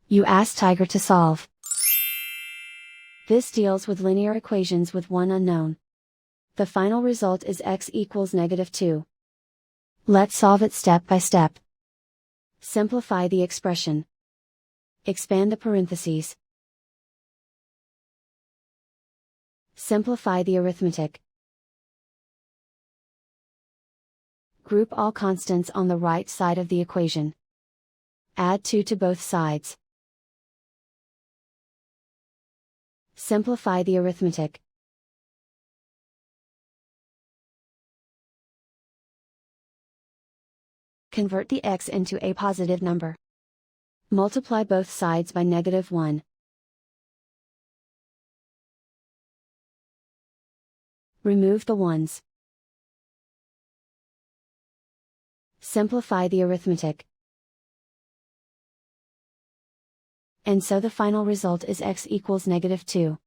You ask Tiger to solve. This deals with linear equations with one unknown. The final result is x equals -2. Let's solve it step by step. Simplify the expression. Expand the parentheses. Simplify the arithmetic. Group all constants on the right side of the equation. Add 2 to both sides. Simplify the arithmetic. Convert the x into a positive number. Multiply both sides by -1. Remove the ones. Simplify the arithmetic. And so the final result is x equals -2.